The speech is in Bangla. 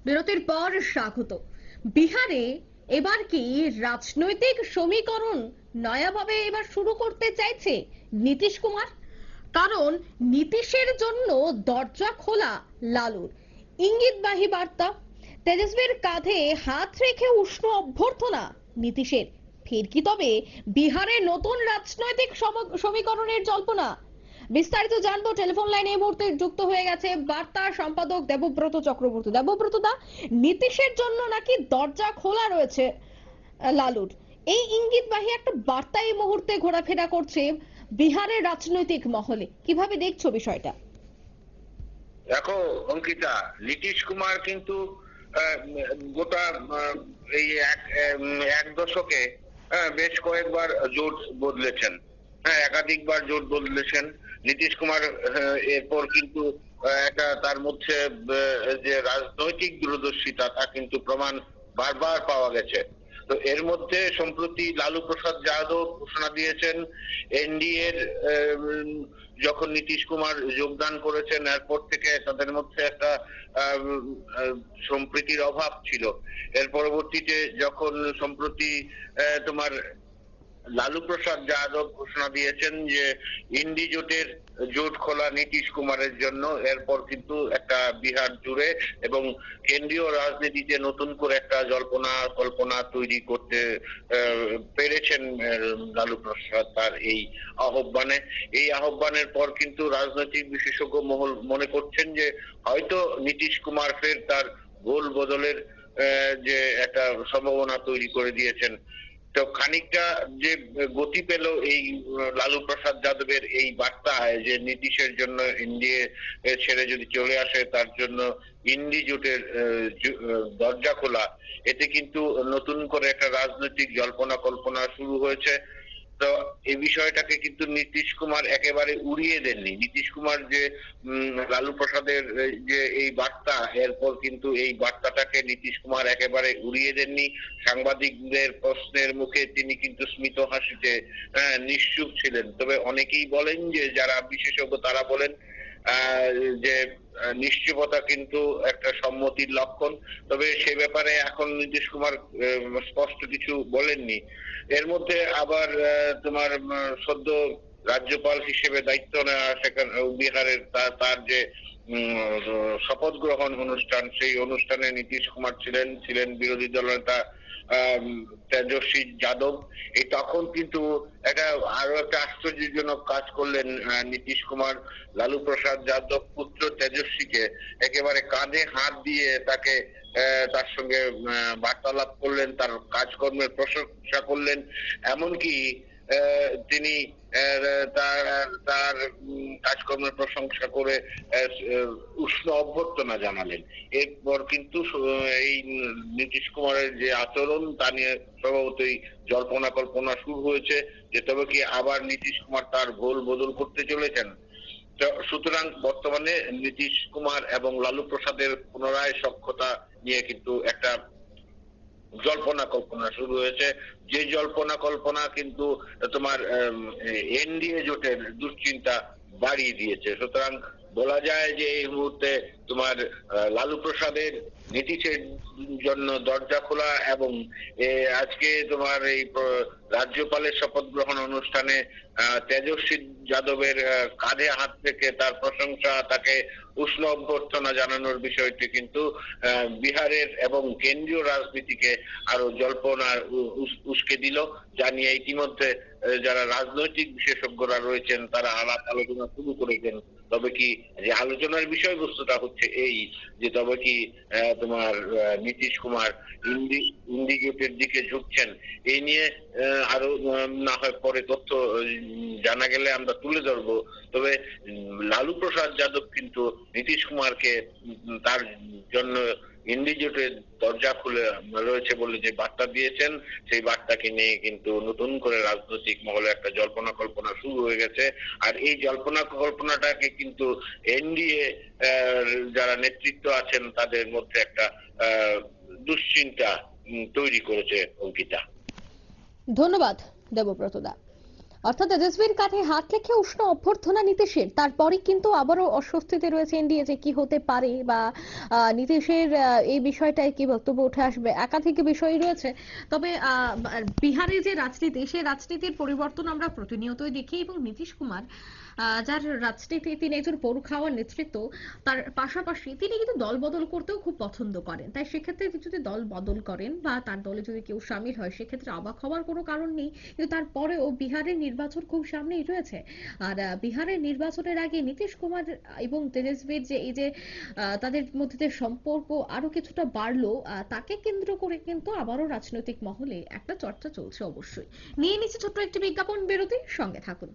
বিরতির পর স্বাগত। বিহারে এবার কি রাজনৈতিক সমীকরণ নয়াভাবে এবার শুরু করতে চাইছে নীতিশ কুমার? কারণ নীতিশের জন্য দরজা খোলা লালুর ইঙ্গিতবাহী বার্তা। তেজস্বীর কাঁধে হাত রেখে উষ্ণ অভ্যর্থনা নীতিশের। ফের কি তবে বিহারে নতুন রাজনৈতিক সমীকরণের জল্পনা? বিস্তারিত জানবো। টেলিফোন লাইনে এই মুহূর্তে যুক্ত হয়ে গেছে বার্তা সম্পাদক দেবব্রত চক্রবর্তী। দেবব্রত দা, নীতিশের জন্য নাকি দরজা খোলা রয়েছে লালুর, এই ইঙ্গিতবাহী একটা বার্তা এই মুহূর্তে ঘোরাফেরা করছে বিহারের রাজনৈতিক মহলে। কিভাবে দেখছো বিষয়টা? দেখো অঙ্কিতা, নীতিশ কুমার কিন্তু গোটা এই এক দশকে বেশ কয়েকবার জোট বদলেছেন। একাধিকবার জোট বদলেছেন নীতিশ কুমার। এরপর কিন্তু একটা তার মধ্যে যে রাজনৈতিক দূরদর্শিতা তা কিন্তু প্রমাণ বারবার পাওয়া গেছে। তো এর মধ্যে সম্প্রতি লালু প্রসাদ যাদব ঘোষণা দিয়েছেন এনডিএর যখন নীতিশ কুমার যোগদান করেছেন এরপর থেকে তাদের মধ্যে একটা সম্প্রীতির অভাব ছিল। এর পরবর্তীতে যখন সম্প্রতি তোমার লালু প্রসাদ যাদব ঘোষণা দিয়েছেন যে ইন্ডি জোটের জোট খোলা নীতিশ কুমারের জন্য, এরপর কিন্তু একটা বিহার জুড়ে এবং কেন্দ্রীয় রাজনীতিতে নতুন করে একটা জল্পনা কল্পনা তৈরি করতে পেরেছেন লালু প্রসাদ তার এই আহ্বানে। এই আহ্বানের পর কিন্তু রাজনৈতিক বিশেষজ্ঞ মহল মনে করছেন যে হয়তো নীতিশ কুমার ফের তার গোল বদলের যে একটা সম্ভাবনা তৈরি করে দিয়েছেন। তো খানিকটা যে গতি পেল এই লালু প্রসাদ যাদবের এই বার্তায় যে নীতিশের জন্য এনডিএ ছেড়ে যদি চলে আসে তার জন্য ইন্ডি জোটের দরজা খোলা, এতে কিন্তু নতুন করে একটা রাজনৈতিক জল্পনা কল্পনা শুরু হয়েছে। তো এই বিষয়টাকে কিন্তু নীতিশ কুমার একেবারে উড়িয়ে দেননি। নীতিশ কুমার যে লালু প্রসাদের যে এই বার্তা, এরপর কিন্তু এই বার্তাটাকে নীতিশ কুমার একেবারে উড়িয়ে দেননি। সাংবাদিকদের প্রশ্নের মুখে তিনি কিন্তু স্মিত হাসিতে নিশ্চুপ ছিলেন। তবে অনেকেই বলেন যে যারা বিশেষজ্ঞ তারা বলেন যে নিশ্চুপতা কিন্তু একটা সম্মতির লক্ষণ। তবে সে ব্যাপারে এখন নীতিশ কুমার স্পষ্ট কিছু বলেননি। এর মধ্যে আবার তোমার সদ্য রাজ্যপাল হিসেবে দায়িত্ব নেওয়া সেখানে বিহারের তার যে শপথ গ্রহণ অনুষ্ঠান, সেই অনুষ্ঠানে নীতিশ কুমার ছিলেন বিরোধী দলনেতা তেজস্বী যাদব। এই তখন কিন্তু আরো একটা আশ্চর্যজনক কাজ করলেন নীতিশ কুমার। লালু প্রসাদ যাদব পুত্র তেজস্বীকে একেবারে কাঁধে হাত দিয়ে তাকে তার সঙ্গে বার্তালাপ করলেন, তার কাজকর্মের প্রশংসা করলেন। এমনকি তিনি তার কাজকর্মের প্রশংসা করে উষ্ণ অভ্যর্থনা জানালেন। এরপর কিন্তু এই নীতিশ কুমারের যে আচরণ তা নিয়ে স্বভাবতই জল্পনা কল্পনা শুরু হয়েছে যে তবে কি আবার নীতিশ কুমার তার গোল বদল করতে চলেছেন। সুতরাং বর্তমানে নীতিশ কুমার এবং লালু প্রসাদের পুনরায় সখ্যতা নিয়ে কিন্তু একটা জল্পনা কল্পনা শুরু হয়েছে, যে জল্পনা কল্পনা কিন্তু তোমার এনডিএ জোটের দুশ্চিন্তা বাড়িয়ে দিয়েছে। সুতরাং বলা যায় যে এই মুহূর্তে তোমার লালু প্রসাদের নীতিশের জন্য দরজা খোলা এবং আজকে তোমার এই রাজ্যপালের শপথ গ্রহণ অনুষ্ঠানে তেজস্বী যাদবের কাঁধে হাত রেখে তার প্রশংসা, তাকে উষ্ণ অভ্যর্থনা জানানোর বিষয়টি কিন্তু বিহারের এবং কেন্দ্রীয় রাজনীতিকে আরো জল্পনার উস্কে দিল। যা নিয়ে ইতিমধ্যে যারা রাজনৈতিক বিশেষজ্ঞরা রয়েছেন তারা আলাপ আলোচনা শুরু করেছেন। তবে কি যে আলোচনার বিষয়বস্তুটা হচ্ছে এই যে তবে কি তোমার নীতিশ কুমার ইন্ডি জোটের দিকে ঝুঁকছেন, এই নিয়ে আরো না হয় পরে তথ্য জানা গেলে আমরা তুলে ধরবো। তবে লালু প্রসাদ যাদব কিন্তু নীতিশ কুমারকে তার জন্য ইন্ডি জোটের দরজা খুলে রয়েছে বলে যে বার্তা দিয়েছেন, সেই বার্তাকে নিয়ে কিন্তু নতুন করে রাজনৈতিক মহলে একটা জল্পনা কল্পনা শুরু হয়ে গেছে। আর এই জল্পনা কল্পনাটাকে কিন্তু এনডিএ যারা নেতৃত্ব আছেন তাদের মধ্যে একটা দুশ্চিন্তা তৈরি করেছে অঙ্কিতা। ধন্যবাদ দেবব্রত দা। অর্থাৎ তেজস্বীর কাঁধে হাত রেখে উষ্ণ অভ্যর্থনা নীতিশের, তারপরে কিন্তু আবারও অস্বস্তিতে রয়েছে এনডিএ যে কি হতে পারে, বা নীতিশের এই বিষয়টায় কি বক্তব্য উঠে আসবে, একাধিক বিষয় রয়েছে। তবে বিহারে যে রাজনীতি, সেই রাজনীতির পরিবর্তন আমরা প্রতিনিয়তই দেখি, এবং নীতিশ কুমার যার রাজনীতি, তিনি একজন পৌর খাওয়ার নেতৃত্ব, তার পাশাপাশি তিনি কিন্তু দল বদল করতেও খুব পছন্দ করেন। তাই সেক্ষেত্রে তিনি যদি দল বদল করেন বা তার দলে যদি কেউ সামিল হয়, সেক্ষেত্রে অবাক হওয়ার কোনো কারণ নেই। কিন্তু তারপরেও বিহারের নির্বাচন খুব সামনেই রয়েছে, আর বিহারের নির্বাচনের আগে নীতিশ কুমার এবং তেজস্বীর যে এই যে তাদের মধ্যে যে সম্পর্ক আরো কিছুটা বাড়লো, তাকে কেন্দ্র করে কিন্তু আবারও রাজনৈতিক মহলে একটা চর্চা চলছে। অবশ্যই নিয়ে নিচ্ছে ছোট্ট একটি বিজ্ঞাপন বিরতি, সঙ্গে থাকুন।